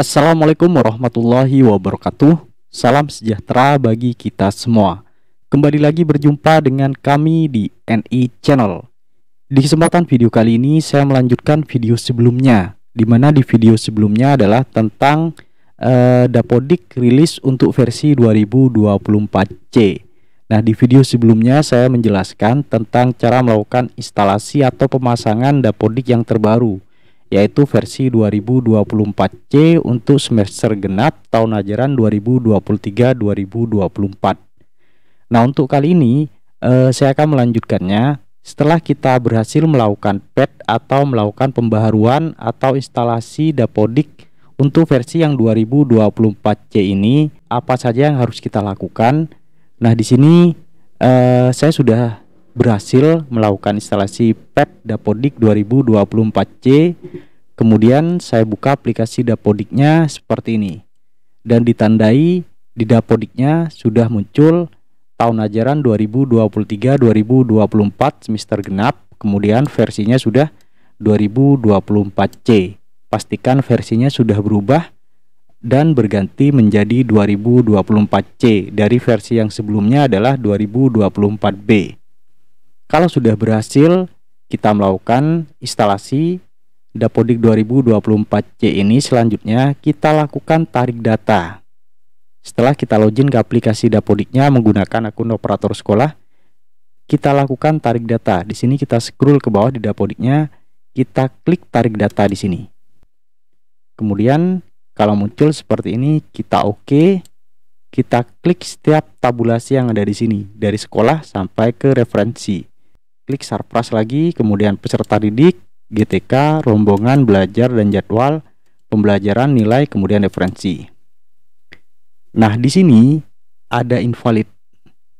Assalamualaikum warahmatullahi wabarakatuh. Salam sejahtera bagi kita semua. Kembali lagi berjumpa dengan kami di NI Channel. Di kesempatan video kali ini saya melanjutkan video sebelumnya, di mana di video sebelumnya adalah tentang Dapodik rilis untuk versi 2024C. Nah, di video sebelumnya saya menjelaskan tentang cara melakukan instalasi atau pemasangan Dapodik yang terbaru, yaitu versi 2024C untuk semester genap tahun ajaran 2023-2024. Nah, untuk kali ini saya akan melanjutkannya setelah kita berhasil melakukan patch atau melakukan pembaharuan atau instalasi Dapodik untuk versi yang 2024C ini. Apa saja yang harus kita lakukan? Nah, di sini saya sudah berhasil melakukan instalasi patch Dapodik 2024C. Kemudian saya buka aplikasi Dapodiknya seperti ini, dan ditandai di Dapodiknya sudah muncul tahun ajaran 2023-2024 semester genap. Kemudian versinya sudah 2024C. Pastikan versinya sudah berubah dan berganti menjadi 2024C dari versi yang sebelumnya adalah 2024B. Kalau sudah berhasil kita melakukan instalasi Dapodik 2024C ini, selanjutnya kita lakukan tarik data. Setelah kita login ke aplikasi Dapodiknya menggunakan akun operator sekolah, kita lakukan tarik data. Di sini kita scroll ke bawah di Dapodiknya, kita klik tarik data di sini. Kemudian kalau muncul seperti ini, kita oke. Kita klik setiap tabulasi yang ada di sini dari sekolah sampai ke referensi. Klik Sarpras lagi, kemudian peserta didik, GTK, rombongan, belajar dan jadwal pembelajaran, nilai, kemudian referensi. Nah, di sini ada invalid.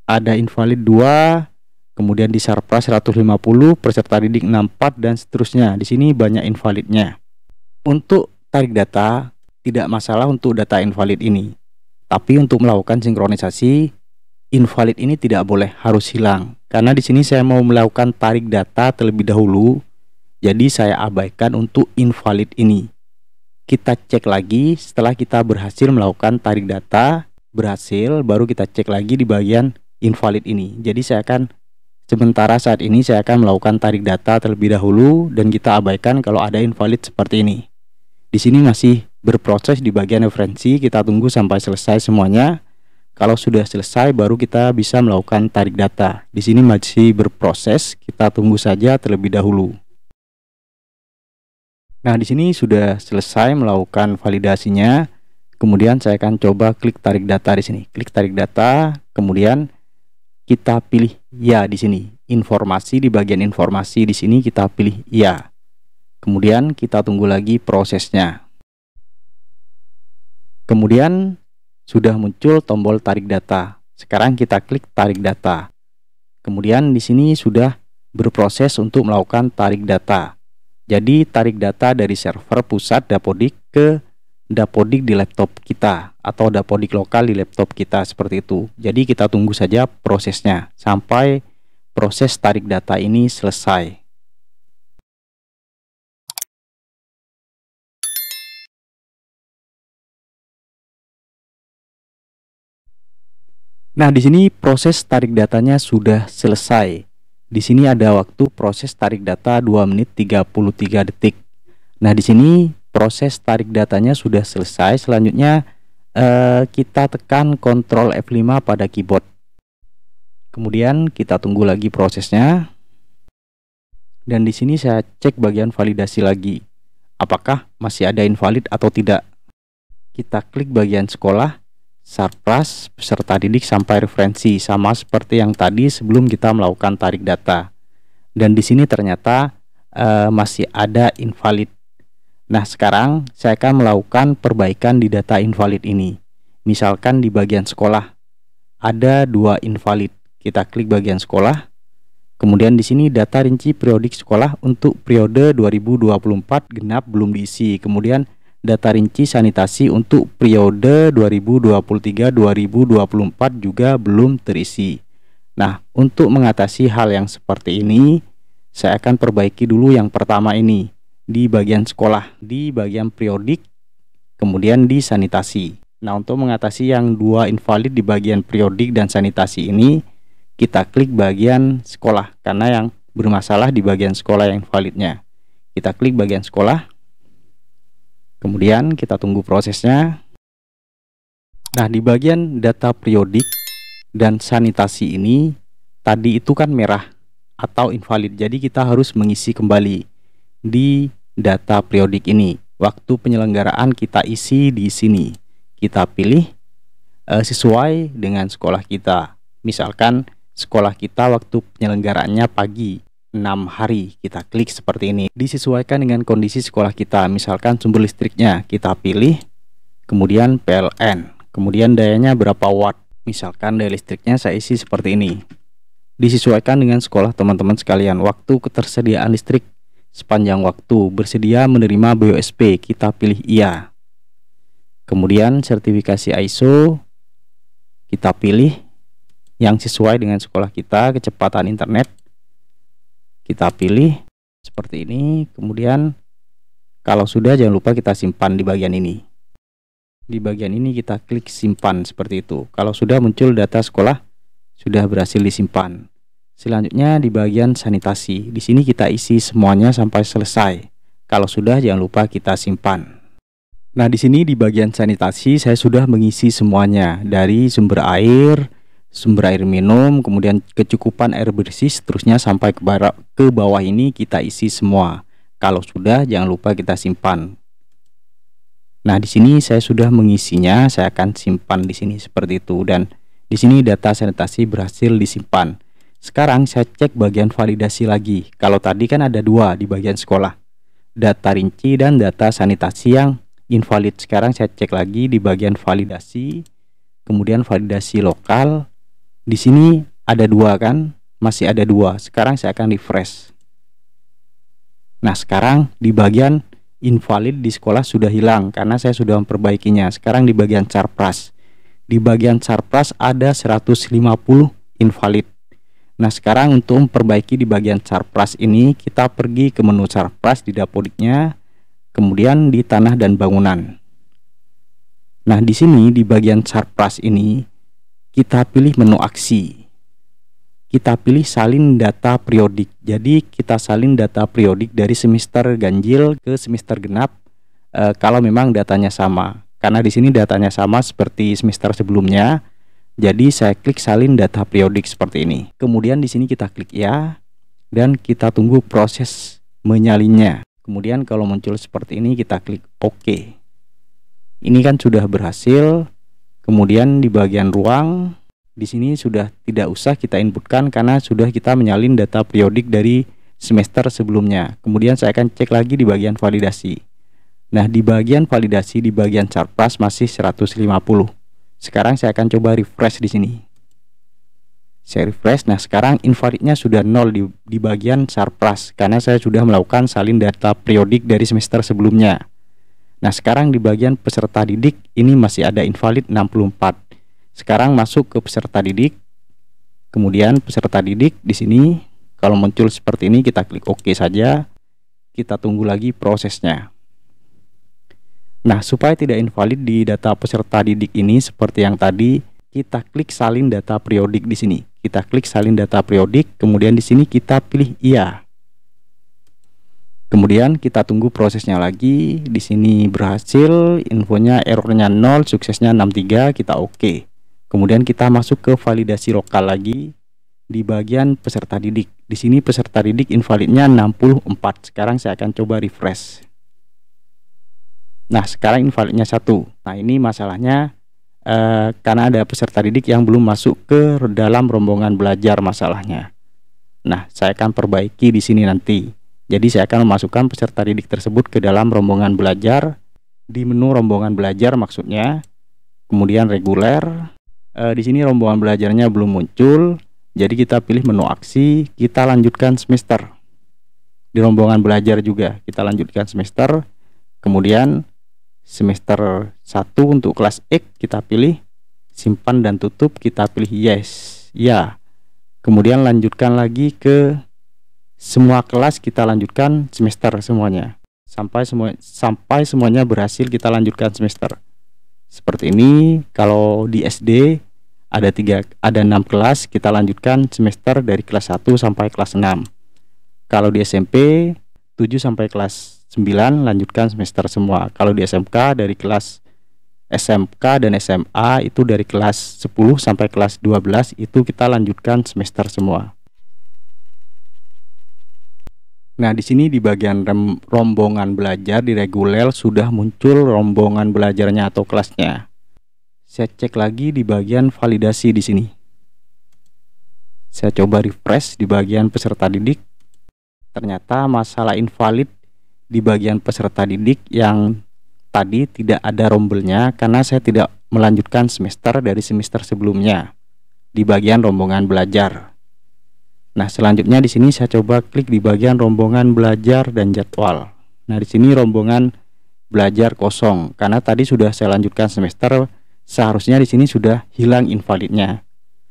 Ada invalid 2, kemudian di Sarpras 150, peserta didik 64 dan seterusnya. Di sini banyak invalidnya. Untuk tarik data tidak masalah untuk data invalid ini. Tapi untuk melakukan sinkronisasi, invalid ini tidak boleh, harus hilang. Karena di sini saya mau melakukan tarik data terlebih dahulu, jadi saya abaikan untuk invalid ini. Kita cek lagi setelah kita berhasil melakukan tarik data, berhasil, baru kita cek lagi di bagian invalid ini. Jadi saya akan sementara saat ini saya akan melakukan tarik data terlebih dahulu dan kita abaikan kalau ada invalid seperti ini. Di sini masih berproses di bagian referensi, kita tunggu sampai selesai semuanya. Kalau sudah selesai baru kita bisa melakukan tarik data. Di sini masih berproses, kita tunggu saja terlebih dahulu. Nah, di sini sudah selesai melakukan validasinya. Kemudian saya akan coba klik tarik data di sini. Klik tarik data, kemudian kita pilih ya di sini. Informasi, di bagian informasi di sini kita pilih ya. Kemudian kita tunggu lagi prosesnya. Kemudian sudah muncul tombol tarik data. Sekarang kita klik tarik data. Kemudian di sini sudah berproses untuk melakukan tarik data. Jadi tarik data dari server pusat Dapodik ke Dapodik di laptop kita atau Dapodik lokal di laptop kita, seperti itu. Jadi kita tunggu saja prosesnya sampai proses tarik data ini selesai. Nah, di sini proses tarik datanya sudah selesai. Di sini ada waktu proses tarik data 2 menit 33 detik. Nah, di sini proses tarik datanya sudah selesai. Selanjutnya kita tekan Ctrl F5 pada keyboard. Kemudian kita tunggu lagi prosesnya. Dan di sini saya cek bagian validasi lagi. Apakah masih ada invalid atau tidak? Kita klik bagian sekolah, Sarpras, peserta didik sampai referensi, sama seperti yang tadi sebelum kita melakukan tarik data. Dan di sini ternyata masih ada invalid. Nah, sekarang saya akan melakukan perbaikan di data invalid ini. Misalkan di bagian sekolah ada 2 invalid. Kita klik bagian sekolah. Kemudian di sini data rinci periodik sekolah untuk periode 2024 genap belum diisi. Kemudian data rinci sanitasi untuk periode 2023-2024 juga belum terisi. Nah, untuk mengatasi hal yang seperti ini, saya akan perbaiki dulu yang pertama ini di bagian sekolah, di bagian periodik. kemudian di sanitasi. Nah, untuk mengatasi yang dua invalid di bagian periodik dan sanitasi ini, kita klik bagian sekolah, karena yang bermasalah di bagian sekolah yang invalidnya. Kita klik bagian sekolah, kemudian kita tunggu prosesnya. Nah, di bagian data periodik dan sanitasi ini, tadi itu kan merah atau invalid, jadi kita harus mengisi kembali di data periodik ini. Waktu penyelenggaraan kita isi di sini. Kita pilih sesuai dengan sekolah kita. Misalkan sekolah kita waktu penyelenggaraannya pagi 6 hari, kita klik seperti ini. Disesuaikan dengan kondisi sekolah kita. Misalkan sumber listriknya kita pilih, kemudian PLN, kemudian dayanya berapa watt. Misalkan daya listriknya saya isi seperti ini. Disesuaikan dengan sekolah teman-teman sekalian. Waktu ketersediaan listrik sepanjang waktu, bersedia menerima BOSP, kita pilih iya. Kemudian sertifikasi ISO kita pilih yang sesuai dengan sekolah kita. Kecepatan internet kita pilih seperti ini. Kemudian kalau sudah, jangan lupa kita simpan di bagian ini. Di bagian ini kita klik simpan seperti itu. Kalau sudah muncul data sekolah, sudah berhasil disimpan. Selanjutnya di bagian sanitasi. Di sini kita isi semuanya sampai selesai. Kalau sudah, jangan lupa kita simpan. Nah, di sini di bagian sanitasi saya sudah mengisi semuanya, dari sumber air minum, kemudian kecukupan air bersih, seterusnya sampai ke bawah ini kita isi semua. Kalau sudah, jangan lupa kita simpan. Nah, di sini saya sudah mengisinya, saya akan simpan di sini seperti itu, dan di sini data sanitasi berhasil disimpan. Sekarang saya cek bagian validasi lagi. Kalau tadi kan ada dua di bagian sekolah, data rinci dan data sanitasi yang invalid. Sekarang saya cek lagi di bagian validasi, kemudian validasi lokal. Di sini ada dua kan, masih ada dua. Sekarang saya akan refresh. Nah, sekarang di bagian invalid di sekolah sudah hilang karena saya sudah memperbaikinya. Sekarang di bagian Carpras. Di bagian Carpras ada 150 invalid. Nah, sekarang untuk memperbaiki di bagian Carpras ini, kita pergi ke menu Carpras di dapodiknya, kemudian di tanah dan bangunan. Nah, di sini di bagian Carpras ini kita pilih menu aksi. Kita pilih salin data periodik. Jadi kita salin data periodik dari semester ganjil ke semester genap kalau memang datanya sama. Karena di sini datanya sama seperti semester sebelumnya. Jadi saya klik salin data periodik seperti ini. Kemudian di sini kita klik ya dan kita tunggu proses menyalinnya. Kemudian kalau muncul seperti ini kita klik OK. Ini kan sudah berhasil. Kemudian di bagian ruang, di sini sudah tidak usah kita inputkan karena sudah kita menyalin data periodik dari semester sebelumnya. Kemudian saya akan cek lagi di bagian validasi. Nah, di bagian validasi di bagian Carpras masih 150. Sekarang saya akan coba refresh di sini. Saya refresh. Nah, sekarang invalidnya sudah 0 di bagian Carpras karena saya sudah melakukan salin data periodik dari semester sebelumnya. Nah, sekarang di bagian peserta didik ini masih ada invalid 64. Sekarang masuk ke peserta didik. Kemudian peserta didik di sini kalau muncul seperti ini kita klik OK saja. Kita tunggu lagi prosesnya. Nah, supaya tidak invalid di data peserta didik ini seperti yang tadi, kita klik salin data periodik di sini. Kita klik salin data periodik, kemudian di sini kita pilih iya. Kemudian kita tunggu prosesnya lagi. Di sini berhasil, infonya errornya 0, suksesnya 63, kita oke. Kemudian kita masuk ke validasi lokal lagi di bagian peserta didik. Di sini peserta didik invalidnya 64. Sekarang saya akan coba refresh. Nah, sekarang invalidnya 1. Nah, ini masalahnya karena ada peserta didik yang belum masuk ke dalam rombongan belajar masalahnya. Nah, saya akan perbaiki di sini nanti. Jadi saya akan memasukkan peserta didik tersebut ke dalam rombongan belajar, di menu rombongan belajar maksudnya. Kemudian reguler. Di sini rombongan belajarnya belum muncul. Jadi kita pilih menu aksi, kita lanjutkan semester. Di rombongan belajar juga kita lanjutkan semester. Kemudian semester 1 untuk kelas X kita pilih simpan dan tutup, kita pilih yes, ya. Kemudian lanjutkan lagi ke semua kelas, kita lanjutkan semester semuanya. sampai semuanya berhasil kita lanjutkan semester. Seperti ini. Kalau di SD ada 6 kelas, kita lanjutkan semester dari kelas 1 sampai kelas 6. Kalau di SMP 7 sampai kelas 9 lanjutkan semester semua. Kalau di SMK dari kelas SMK dan SMA itu dari kelas 10 sampai kelas 12 itu kita lanjutkan semester semua. Nah, di sini di bagian rombongan belajar di reguler sudah muncul rombongan belajarnya atau kelasnya. Saya cek lagi di bagian validasi di sini. Saya coba refresh di bagian peserta didik. Ternyata masalah invalid di bagian peserta didik yang tadi tidak ada rombelnya karena saya tidak melanjutkan semester dari semester sebelumnya di bagian rombongan belajar. Nah, selanjutnya di sini saya coba klik di bagian rombongan belajar dan jadwal. Nah, di sini rombongan belajar kosong karena tadi sudah saya lanjutkan semester, seharusnya di sini sudah hilang invalidnya.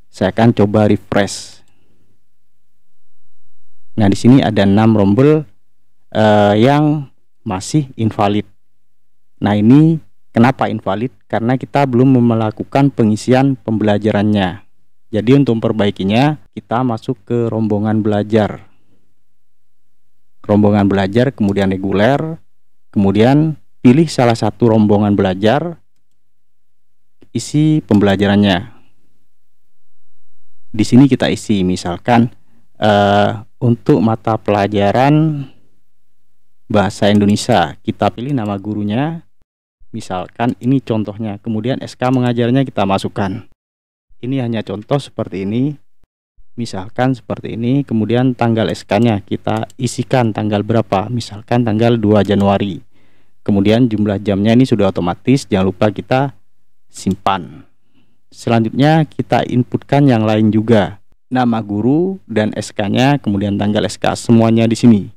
Saya akan coba refresh. Nah, di sini ada 6 rombel yang masih invalid. Nah, ini kenapa invalid? Karena kita belum melakukan pengisian pembelajarannya. Jadi untuk memperbaikinya, kita masuk ke rombongan belajar. Rombongan belajar, kemudian reguler, kemudian pilih salah satu rombongan belajar, isi pembelajarannya. Di sini kita isi, misalkan untuk mata pelajaran Bahasa Indonesia, kita pilih nama gurunya. Misalkan ini contohnya, kemudian SK mengajarnya kita masukkan. Ini hanya contoh seperti ini. Misalkan seperti ini, kemudian tanggal SK-nya kita isikan tanggal berapa, misalkan tanggal 2 Januari. Kemudian jumlah jamnya ini sudah otomatis, jangan lupa kita simpan. Selanjutnya kita inputkan yang lain juga. Nama guru dan SK-nya, kemudian tanggal SK, semuanya di sini.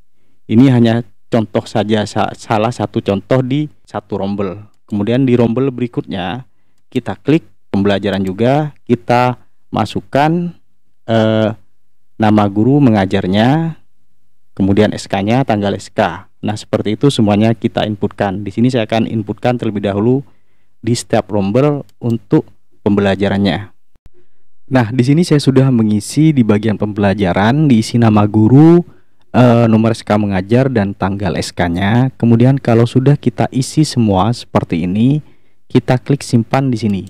Ini hanya contoh saja, salah satu contoh di satu rombel. Kemudian di rombel berikutnya kita klik pembelajaran juga, kita masukkan nama guru mengajarnya, kemudian SK-nya, tanggal SK. Nah, seperti itu semuanya kita inputkan. Di sini saya akan inputkan terlebih dahulu di setiap rombel untuk pembelajarannya. Nah, di sini saya sudah mengisi di bagian pembelajaran, diisi nama guru, nomor SK mengajar dan tanggal SK-nya. Kemudian kalau sudah kita isi semua seperti ini, kita klik simpan di sini.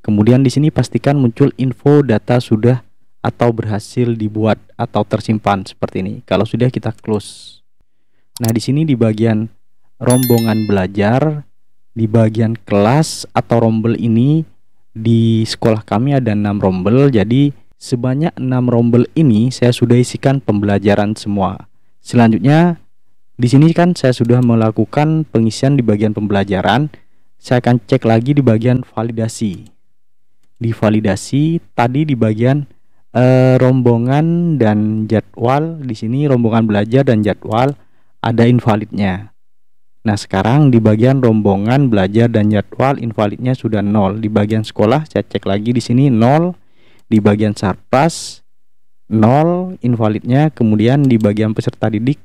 Kemudian di sini pastikan muncul info data sudah atau berhasil dibuat atau tersimpan seperti ini. Kalau sudah, kita close. Nah, di sini di bagian rombongan belajar, di bagian kelas atau rombel ini, di sekolah kami ada 6 rombel, jadi sebanyak 6 rombel ini saya sudah isikan pembelajaran semua. Selanjutnya di sini kan saya sudah melakukan pengisian di bagian pembelajaran. Saya akan cek lagi di bagian validasi. Di validasi tadi di bagian rombongan dan jadwal, di sini rombongan belajar dan jadwal ada invalidnya. Nah, sekarang di bagian rombongan belajar dan jadwal invalidnya sudah 0. Di bagian sekolah saya cek lagi di sini 0. Di bagian sarpas 0 invalidnya. Kemudian di bagian peserta didik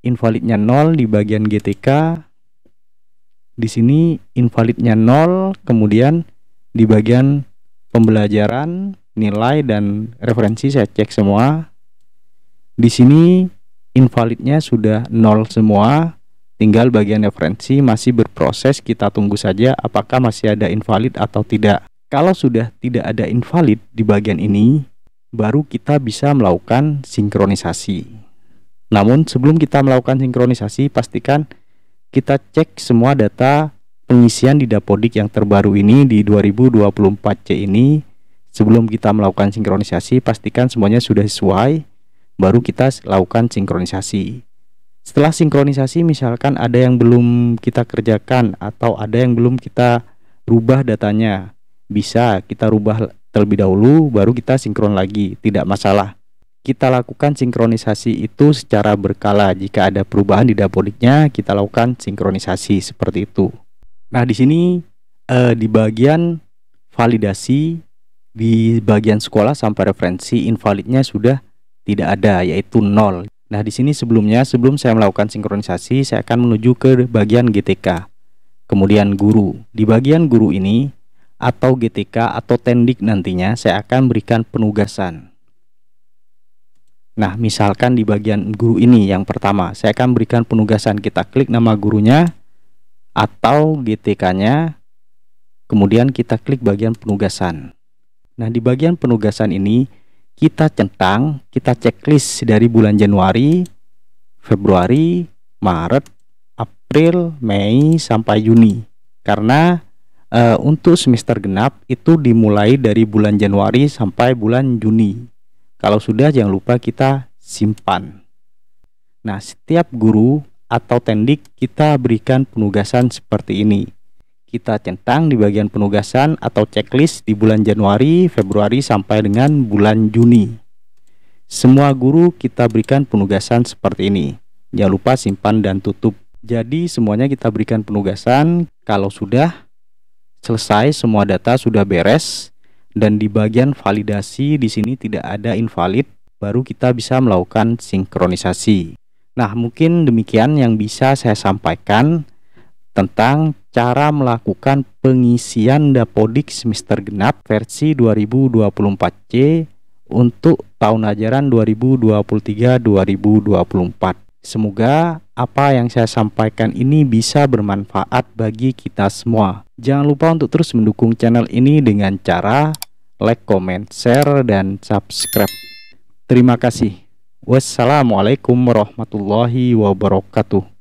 invalidnya 0. Di bagian GTK di sini invalidnya 0. Kemudian di bagian pembelajaran, nilai dan referensi saya cek semua. Di sini invalidnya sudah 0 semua. Tinggal bagian referensi masih berproses, kita tunggu saja apakah masih ada invalid atau tidak. Kalau sudah tidak ada invalid di bagian ini, baru kita bisa melakukan sinkronisasi. Namun sebelum kita melakukan sinkronisasi, pastikan kita cek semua data pengisian di Dapodik yang terbaru ini di 2024C ini. Sebelum kita melakukan sinkronisasi, pastikan semuanya sudah sesuai, baru kita lakukan sinkronisasi. Setelah sinkronisasi, misalkan ada yang belum kita kerjakan atau ada yang belum kita rubah datanya, bisa kita rubah terlebih dahulu baru kita sinkron lagi, tidak masalah. Kita lakukan sinkronisasi itu secara berkala. Jika ada perubahan di Dapodiknya, kita lakukan sinkronisasi seperti itu. Nah, di sini di bagian validasi, di bagian sekolah sampai referensi, invalidnya sudah tidak ada, yaitu 0. Nah, di sini sebelum saya melakukan sinkronisasi, saya akan menuju ke bagian GTK. Kemudian guru. Di bagian guru ini atau GTK atau tendik nantinya saya akan berikan penugasan. Nah, misalkan di bagian guru ini yang pertama, saya akan berikan penugasan. Kita klik nama gurunya atau GTK-nya, kemudian kita klik bagian penugasan. Nah, di bagian penugasan ini kita centang, kita checklist dari bulan Januari, Februari, Maret, April, Mei sampai Juni. Karena untuk semester genap itu dimulai dari bulan Januari sampai bulan Juni. Kalau sudah, jangan lupa kita simpan. Nah, setiap guru atau tendik kita berikan penugasan seperti ini. Kita centang di bagian penugasan atau checklist di bulan Januari, Februari sampai dengan bulan Juni. Semua guru kita berikan penugasan seperti ini. Jangan lupa simpan dan tutup. Jadi semuanya kita berikan penugasan. Kalau sudah selesai, semua data sudah beres, dan di bagian validasi di sini tidak ada invalid, baru kita bisa melakukan sinkronisasi. Nah, mungkin demikian yang bisa saya sampaikan tentang cara melakukan pengisian Dapodik semester genap versi 2024C untuk tahun ajaran 2023-2024. Semoga apa yang saya sampaikan ini bisa bermanfaat bagi kita semua. Jangan lupa untuk terus mendukung channel ini dengan cara like, comment, share, dan subscribe. Terima kasih. Wassalamualaikum warahmatullahi wabarakatuh.